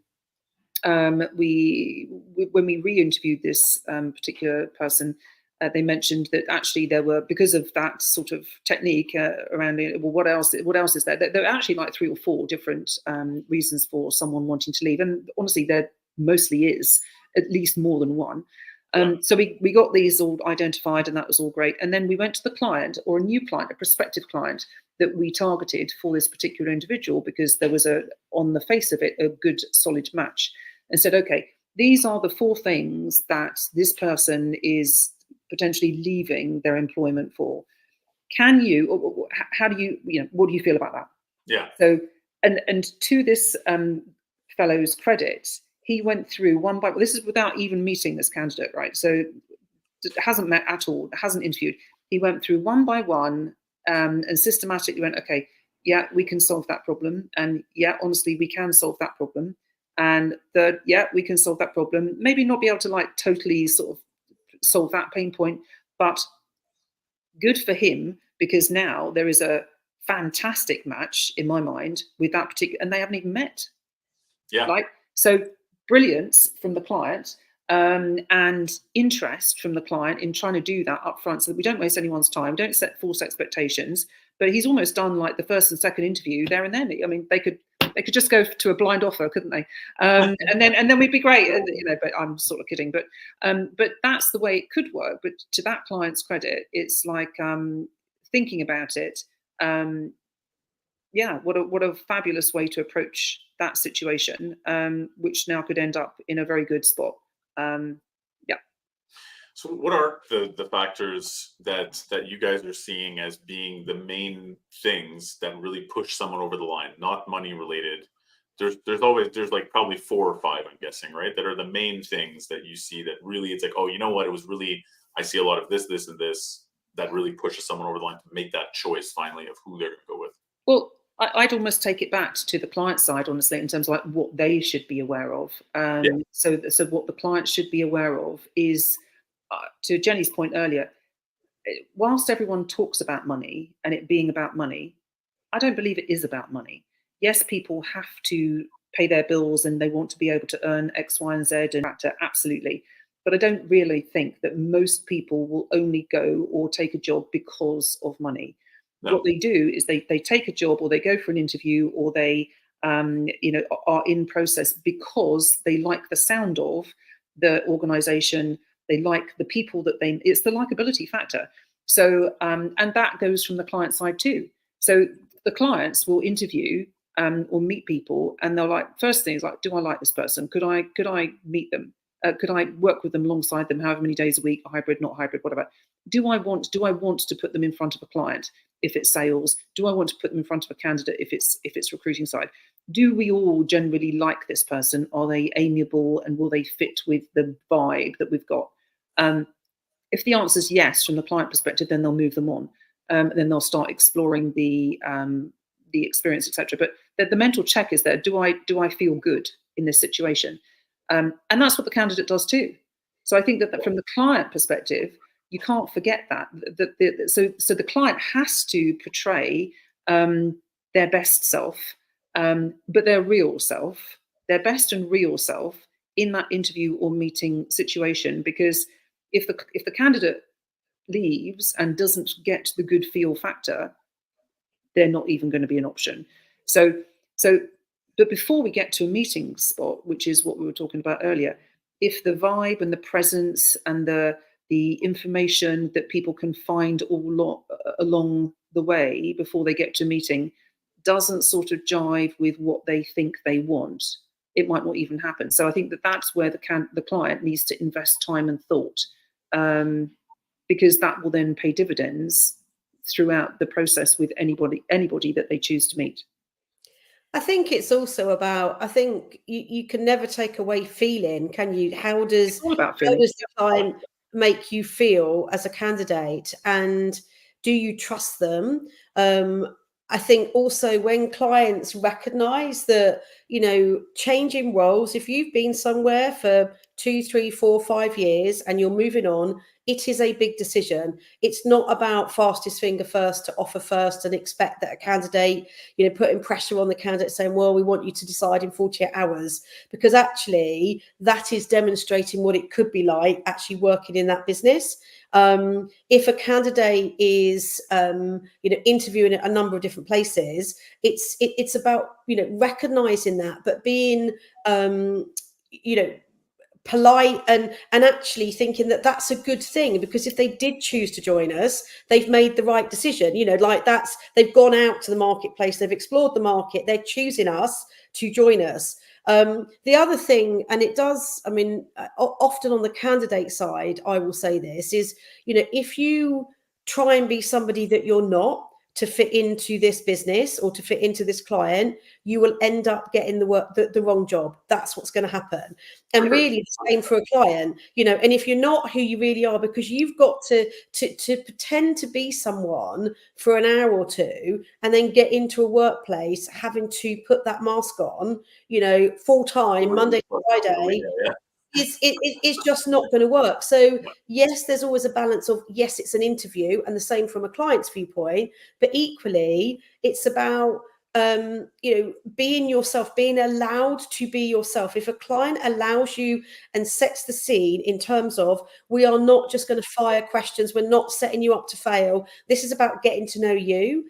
S3: when we re-interviewed this particular person, they mentioned that actually there were, because of that sort of technique around it, well, what else is there? There are actually like 3 or 4 different reasons for someone wanting to leave. And honestly, there mostly is at least more than one. So we got these all identified, and that was all great. And then we went to the client, or a new client, a prospective client that we targeted for this particular individual, because there was on the face of it, a good solid match, and said, okay, these are the 4 things that this person is potentially leaving their employment for. Can you, or how do you, what do you feel about that?
S2: Yeah.
S3: So, and to this fellow's credit, he went through one by, this is without even meeting this candidate, right? So hasn't met at all, hasn't interviewed. He went through one by one and systematically went, okay, yeah, we can solve that problem. And yeah, honestly, we can solve that problem. And third, yeah, we can solve that problem. Maybe not be able to like totally sort of solve that pain point, but good for him, because now there is a fantastic match in my mind with that particular, and they haven't even met.
S2: Yeah.
S3: Like, so brilliance from the client and interest from the client in trying to do that up front, so that we don't waste anyone's time, don't set false expectations. But he's almost done like the first and second interview there and then. I mean, they could just go to a blind offer, couldn't they? And then we'd be great, but I'm sort of kidding. But that's the way it could work. But to that client's credit, it's like thinking about it. Yeah, what a fabulous way to approach that situation, which now could end up in a very good spot. Yeah.
S2: So what are the factors that you guys are seeing as being the main things that really push someone over the line, not money related? There's like probably 4 or 5, I'm guessing, right? That are the main things that you see that really, it's like, oh, you know what? It was really, I see a lot of this, and this that really pushes someone over the line to make that choice finally of who they're going to go with.
S3: Well, I'd almost take it back to the client side, honestly, in terms of like what they should be aware of. So what the client should be aware of is, to Jenny's point earlier, whilst everyone talks about money and it being about money, I don't believe it is about money. Yes, people have to pay their bills and they want to be able to earn X, Y, and Z, and factor, absolutely. But I don't really think that most people will only go or take a job because of money. No. What they do is they take a job, or they go for an interview, or they are in process because they like the sound of the organization. They like the people that it's the likability factor. So, and that goes from the client side too. So the clients will interview or meet people, and they're like, first thing is like, do I like this person? Could I meet them? Could I work with them, alongside them, however many days a week, hybrid, not hybrid, whatever? Do I want to put them in front of a client if it's sales? Do I want to put them in front of a candidate if it's recruiting side? Do we all generally like this person? Are they amiable, and will they fit with the vibe that we've got? If the answer is yes from the client perspective, then they'll move them on. Then they'll start exploring the experience, etc. But the mental check is there. Do I feel good in this situation? And that's what the candidate does too. So I think that from the client perspective, you can't forget that. So the client has to portray their best self, but their real self, their best and real self in that interview or meeting situation. Because if the candidate leaves and doesn't get the good feel factor, they're not even going to be an option. But before we get to a meeting spot, which is what we were talking about earlier, if the vibe and the presence and the the information that people can find along the way before they get to a meeting doesn't sort of jive with what they think they want, it might not even happen. So I think that that's where the client needs to invest time and thought, because that will then pay dividends throughout the process with anybody that they choose to meet.
S1: I think it's also about, I think you can never take away feeling, can you? How does the client make you feel as a candidate, and do you trust them? I think also when clients recognize that, you know, changing roles, if you've been somewhere for 2, 3, 4, 5 years and you're moving on, it is a big decision. It's not about fastest finger first to offer first and expect that a candidate, you know, putting pressure on the candidate saying, well, we want you to decide in 48 hours, because actually that is demonstrating what it could be like actually working in that business. If a candidate is, you know, interviewing at a number of different places, it's about, you know, recognizing that, but being, you know, polite and actually thinking that that's a good thing, because if they did choose to join us, they've made the right decision. You know, like they've gone out to the marketplace, they've explored the market, they're choosing us to join us. The other thing, and it does, I mean, often on the candidate side, I will say this is, you know, if you try and be somebody that you're not to fit into this business or to fit into this client, you will end up getting the wrong job. That's what's going to happen. And really the same for a client, you know, and if you're not who you really are, because you've got to pretend to be someone for an hour or two and then get into a workplace having to put that mask on, you know, full time, Monday to Friday, it's just not going to work. So yes, there's always a balance of, yes, it's an interview, and the same from a client's viewpoint, but equally it's about, you know, being yourself, being allowed to be yourself. If a client allows you and sets the scene in terms of, we are not just going to fire questions, we're not setting you up to fail, this is about getting to know you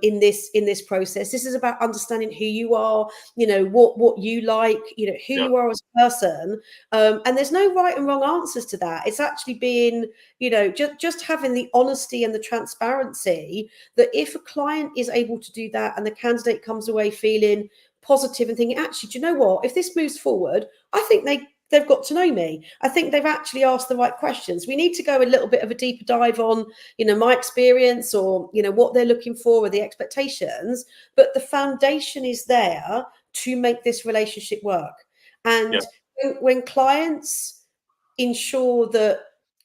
S1: in this process. This is about understanding who you are, you know, what you like, you know, who you are as a person, and there's no right and wrong answers to that. It's actually being, you know, just having the honesty and the transparency that if a client is able to do that and the candidate comes away feeling positive and thinking, actually, do you know what, if this moves forward, I think they've got to know me. I think they've actually asked the right questions. We need to go a little bit of a deeper dive on, you know, my experience, or, you know, what they're looking for or the expectations, but the foundation is there to make this relationship work. And when clients ensure that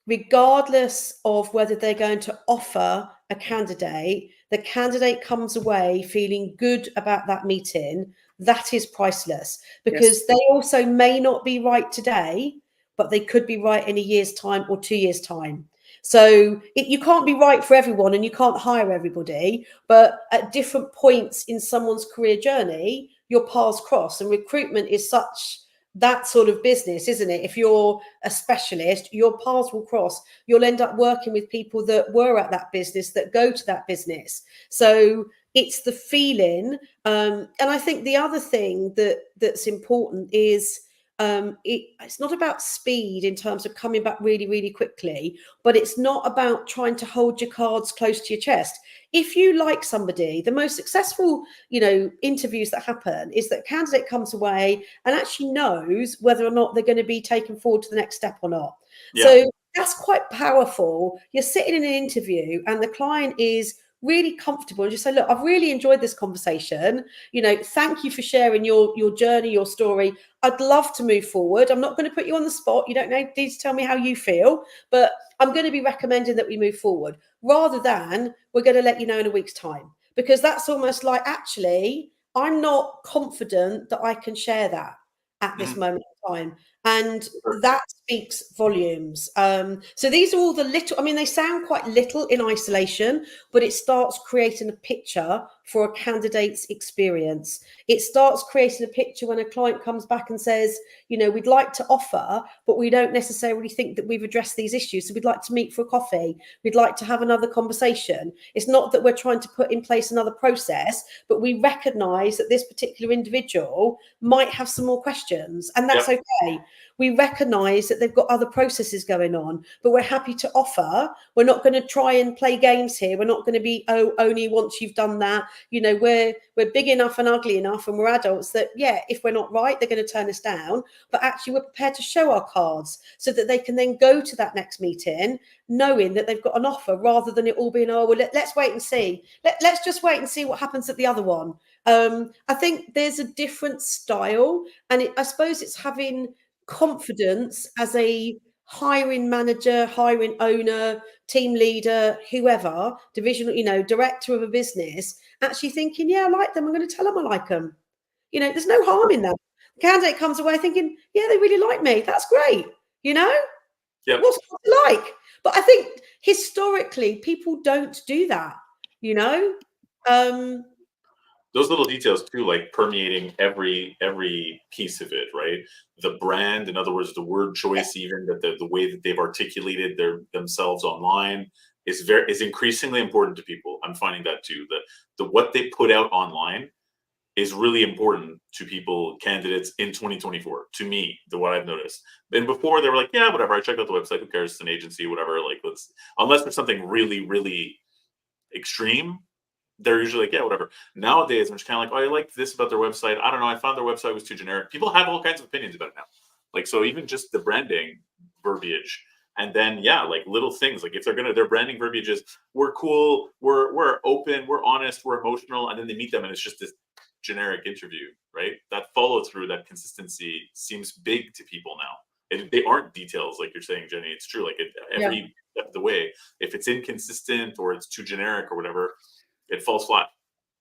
S1: regardless of whether they're going to offer a candidate, the candidate comes away feeling good about that meeting, that is priceless, because they also may not be right today, but they could be right in a year's time or 2 years' time. So you can't be right for everyone and you can't hire everybody, but at different points in someone's career journey, your paths cross, and recruitment is such that sort of business, isn't it? If you're a specialist, your paths will cross. You'll end up working with people that were at that business, that go to that business. So it's the feeling. And I think the other thing that's important is it's not about speed in terms of coming back really, really quickly, but it's not about trying to hold your cards close to your chest. If you like somebody, the most successful, you know, interviews that happen is that a candidate comes away and actually knows whether or not they're going to be taken forward to the next step or not. So that's quite powerful. You're sitting in an interview and the client is really comfortable and just say, look, I've really enjoyed this conversation. You know, thank you for sharing your journey, your story. I'd love to move forward. I'm not going to put you on the spot. You don't need to tell me how you feel, but I'm going to be recommending that we move forward, rather than we're going to let you know in a week's time, because that's almost like, actually, I'm not confident that I can share that at this moment in time. And that speaks volumes. So these are all the little, I mean, they sound quite little in isolation, but it starts creating a picture for a candidate's experience. It starts creating a picture when a client comes back and says, you know, we'd like to offer, but we don't necessarily think that we've addressed these issues. So we'd like to meet for a coffee. We'd like to have another conversation. It's not that we're trying to put in place another process, but we recognise that this particular individual might have some more questions, and that's okay. We recognise that they've got other processes going on, but we're happy to offer. We're not going to try and play games here. We're not going to be, oh, only once you've done that. You know, we're big enough and ugly enough, and we're adults that, yeah, if we're not right, they're going to turn us down. But actually, we're prepared to show our cards so that they can then go to that next meeting knowing that they've got an offer, rather than it all being, oh, well, let's wait and see. Let's just wait and see what happens at the other one. I think there's a different style, and I suppose it's having confidence as a hiring manager, hiring owner, team leader, whoever, divisional, you know, director of a business, actually thinking, yeah, I like them. I'm going to tell them I like them. You know, there's no harm in that. The candidate comes away thinking, yeah, they really like me. That's great. You know, what's it like? But I think historically, people don't do that, you know.
S2: Those little details too, like permeating every piece of it, right? The brand, in other words, the word choice, even that the way that they've articulated themselves online is increasingly important to people. I'm finding that too. The what they put out online is really important to people, candidates in 2024. To me, what I've noticed. And before they were like, yeah, whatever. I checked out the website. Who cares? It's an agency, whatever. Like, unless there's something really, really extreme, they're usually like, yeah, whatever. Nowadays, I'm just kind of like, oh, I like this about their website. I don't know. I found their website was too generic. People have all kinds of opinions about it now. Like, so even just the branding verbiage, and then, yeah, like little things, like if their branding verbiage is, we're cool, we're open, we're honest, we're emotional. And then they meet them and it's just this generic interview, right? That follow through, that consistency seems big to people now. They aren't details, like you're saying, Jenny. It's true. Like every step of the way, if it's inconsistent or it's too generic or whatever, it falls flat.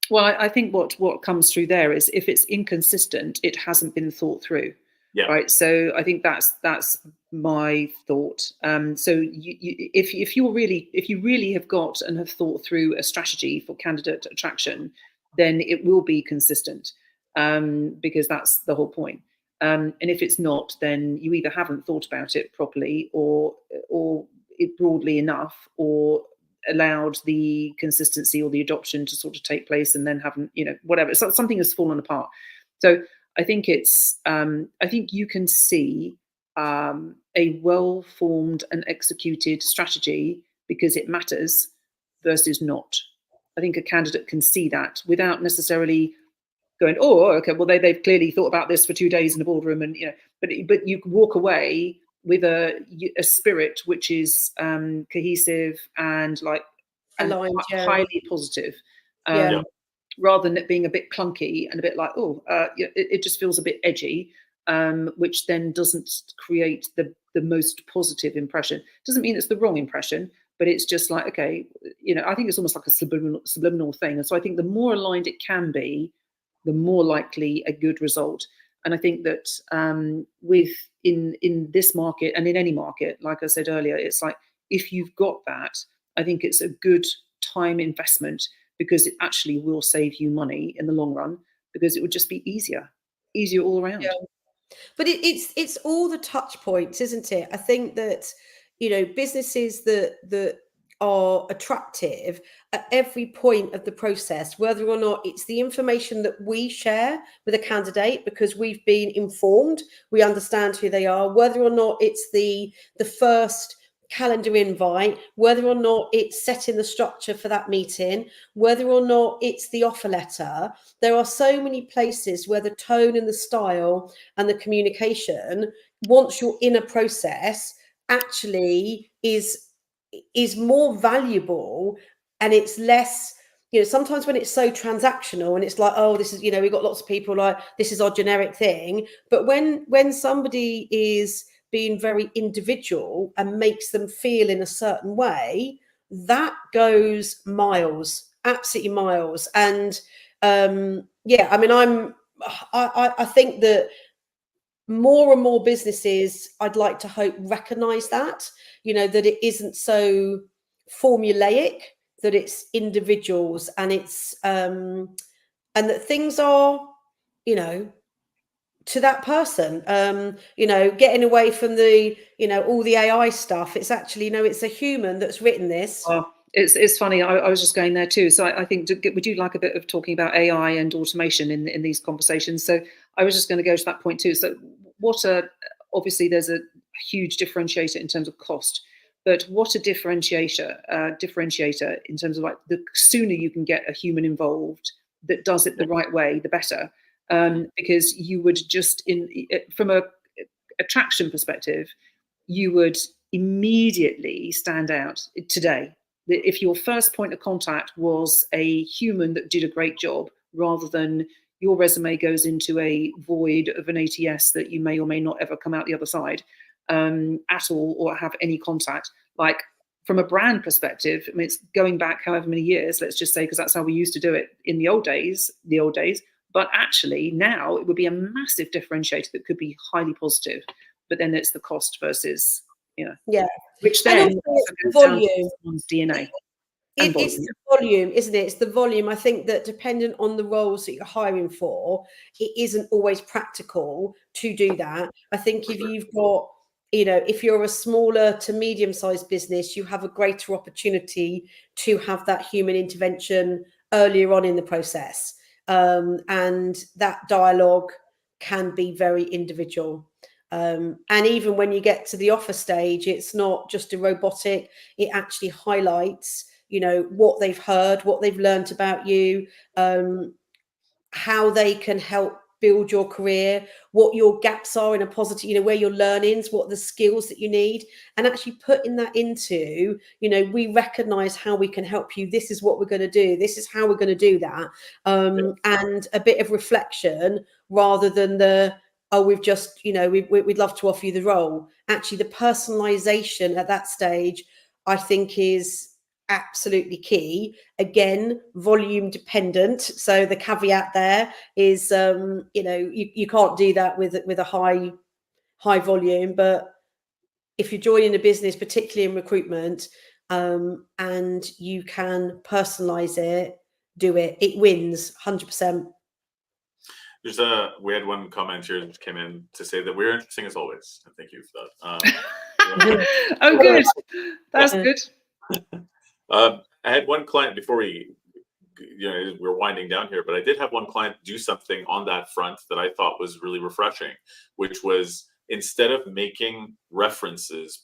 S3: Well, I think what comes through there is, if it's inconsistent, it hasn't been thought through.
S2: Yeah.
S3: Right. So I think that's my thought. So if you really have got and have thought through a strategy for candidate attraction, then it will be consistent, because that's the whole point. And if it's not, then you either haven't thought about it properly, or it broadly enough, or allowed the consistency or the adoption to sort of take place and then haven't, you know, whatever. So something has fallen apart. So I think I think you can see a well-formed and executed strategy because it matters versus not. I think a candidate can see that without necessarily going, oh, okay, well, they've clearly thought about this for 2 days in the boardroom, and, you know, but you can walk away with a spirit which is cohesive and like
S1: Aligned,
S3: highly positive.
S1: Yeah.
S3: Rather than it being a bit clunky and a bit like, it just feels a bit edgy, which then doesn't create the most positive impression. Doesn't mean it's the wrong impression, but it's just like, okay, you know, I think it's almost like a subliminal thing. And so I think the more aligned it can be, the more likely a good result. And I think that in this market and in any market, like I said earlier, it's like, if you've got that, I think it's a good time investment, because it actually will save you money in the long run, because it would just be easier all around.
S1: Yeah. But it's all the touch points, isn't it? I think that, you know, businesses that are attractive at every point of the process, whether or not it's the information that we share with a candidate because we've been informed, we understand who they are, whether or not it's the first calendar invite, whether or not it's setting the structure for that meeting, whether or not it's the offer letter. There are so many places where the tone and the style and the communication, once you're in a process, actually is more valuable, and it's less, you know, sometimes when it's so transactional and it's like, oh, this is, you know, we've got lots of people like, this is our generic thing. But when somebody is being very individual and makes them feel in a certain way, that goes absolutely miles. And yeah, I mean, I think that more and more businesses, I'd like to hope, recognize that, you know, that it isn't so formulaic, that it's individuals, and it's and that things are, you know, to that person, you know, getting away from the, you know, all the AI stuff. It's actually, you know, it's a human that's written this.
S3: Oh, it's funny. I was just going there too. So I think we do like a bit of talking about AI and automation in these conversations. So I was just going to go to that point too. So obviously there's a huge differentiator in terms of cost, but what a differentiator in terms of like the sooner you can get a human involved that does it the right way, the better. Because you would just from a attraction perspective, you would immediately stand out today. If your first point of contact was a human that did a great job, rather than your resume goes into a void of an ATS that you may or may not ever come out the other side at all, or have any contact. Like from a brand perspective, I mean, it's going back however many years, let's just say, because that's how we used to do it in the old days. But actually now it would be a massive differentiator that could be highly positive. But then it's the cost versus, you know,
S1: Yeah,
S3: which then
S1: also
S3: goes
S1: volume.
S3: down to someone's DNA.
S1: It's the volume, isn't it? It's the volume. I think that dependent on the roles that you're hiring for, it isn't always practical to do that. I think if you've got, you know, if you're a smaller to medium-sized business, you have a greater opportunity to have that human intervention earlier on in the process. And that dialogue can be very individual. And even when you get to the offer stage, it's not just a robotic, it actually highlights, you know, what they've heard, what they've learned about you, how they can help build your career, what your gaps are in a positive, you know, where your learnings, what are the skills that you need, and actually putting that into, you know, we recognize how we can help you. This is what we're going to do. This is how we're going to do that. And a bit of reflection rather than the, oh, we've just, you know, we'd love to offer you the role. Actually, the personalization at that stage, I think, is absolutely key. Again, volume dependent. So the caveat there is, you know, you can't do that with a high volume. But if you're joining a business, particularly in recruitment, and you can personalize it, do it. It wins 100%.
S2: We had one comment here that came in to say that we're interesting as always, and thank you for that.
S3: Oh, good. That's good.
S2: I had one client before we're winding down here, but I did have one client do something on that front that I thought was really refreshing, which was instead of making references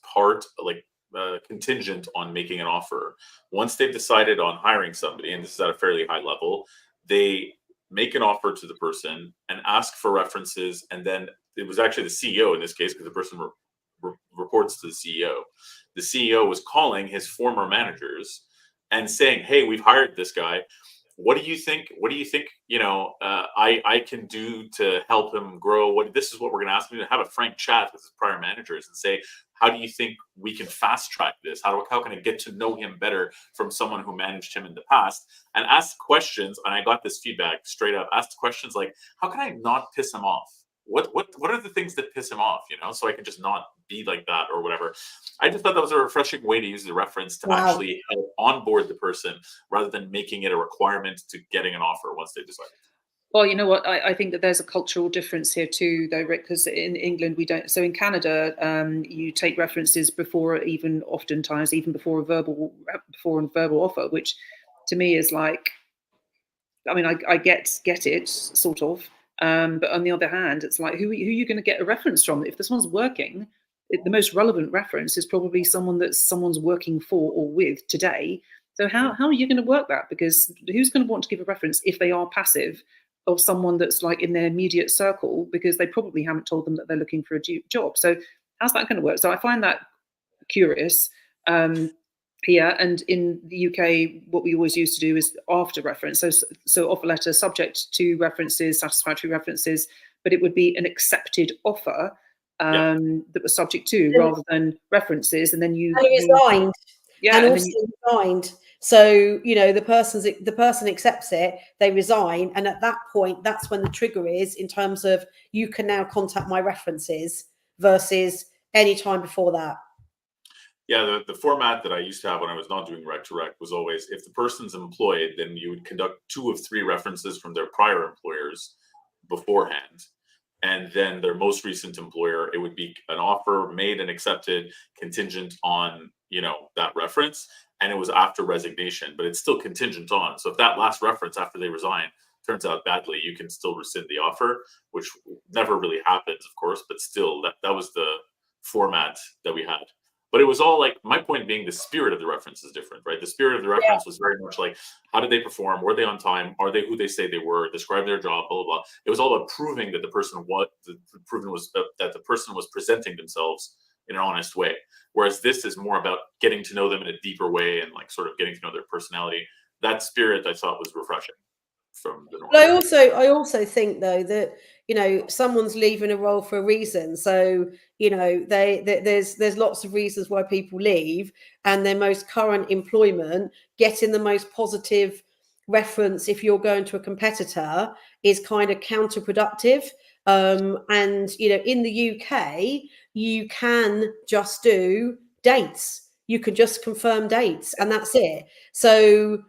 S2: contingent on making an offer, once they've decided on hiring somebody, and this is at a fairly high level, they make an offer to the person and ask for references. And then it was actually the CEO in this case, because the person reports to the CEO. The CEO was calling his former managers and saying, "Hey, we've hired this guy. What do you think? What do you think? You know, I can do to help him grow. This is what we're going to ask him to have a frank chat with his prior managers and say, how do you think we can fast track this? How can I get to know him better from someone who managed him in the past?" And ask questions. And I got this feedback straight up. Asked questions like, how can I not piss him off? What are the things that piss him off, you know, so I can just not be like that or whatever. I just thought that was a refreshing way to use the reference to actually help onboard the person rather than making it a requirement to getting an offer once they've decided.
S3: Well, you know what? I think that there's a cultural difference here too, though, Rick, because in England we don't. So in Canada, you take references before oftentimes even before a verbal offer, which to me is like, I mean, I get it sort of. But on the other hand, it's like, who are you going to get a reference from? If this one's working, the most relevant reference is probably someone's working for or with today. So how are you going to work that? Because who's going to want to give a reference if they are passive of someone that's like in their immediate circle, because they probably haven't told them that they're looking for a job. So how's that going to work? So I find that curious. Here and in the UK, what we always used to do is after reference. So offer letter subject to references, satisfactory references, but it would be an accepted offer that was subject to, rather than references. And then you
S1: resigned.
S3: Yeah,
S1: and also resigned. So, you know, the person accepts it, they resign, and at that point, that's when the trigger is in terms of you can now contact my references versus any time before that.
S2: Yeah, the format that I used to have when I was not doing rec to rec was always, if the person's employed, then you would conduct 2 of 3 references from their prior employers beforehand. And then their most recent employer, it would be an offer made and accepted contingent on, that reference. And it was after resignation, but it's still contingent on. So if that last reference after they resign turns out badly, you can still rescind the offer, which never really happens, of course, but still that was the format that we had. But it was all like, my point being, the spirit of the reference is different, right? The spirit of the reference was very much like, how did they perform? Were they on time? Are they who they say they were? Describe their job, blah, blah, blah. It was all about proving that the person that the person was presenting themselves in an honest way. Whereas this is more about getting to know them in a deeper way and like sort of getting to know their personality. That spirit I thought was refreshing from the norm.
S1: But I also think though that someone's leaving a role for a reason. So there's lots of reasons why people leave, and their most current employment, getting the most positive reference if you're going to a competitor, is kind of counterproductive. And in the UK, you can just do dates. You can just confirm dates, and that's it. So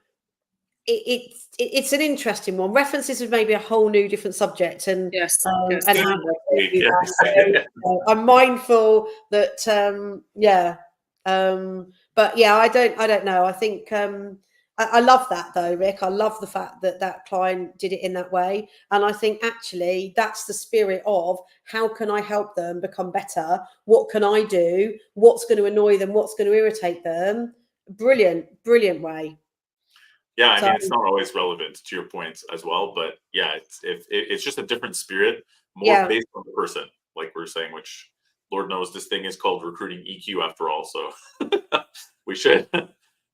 S1: it's an interesting one. References is maybe a whole new different subject, and
S3: Yes.
S1: and how they do that. So, I'm mindful that but yeah, I don't know. I think I love that though, Rick. I love the fact that client did it in that way, and I think actually that's the spirit of how can I help them become better? What can I do? What's going to annoy them? What's going to irritate them? Brilliant way.
S2: Yeah, I mean, it's not always relevant to your points as well, but yeah, it's just a different spirit, more based on the person, like we were saying, which Lord knows this thing is called recruiting EQ after all. So we should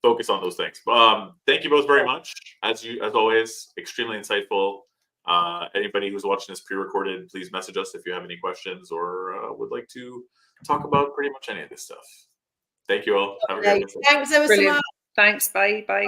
S2: focus on those things. Thank you both very much. As always, extremely insightful. Anybody who's watching this pre-recorded, please message us if you have any questions or would like to talk about pretty much any of this stuff. Thank you all. Have a great day.
S1: Thanks ever so much.
S3: Thanks. Bye.
S1: Bye.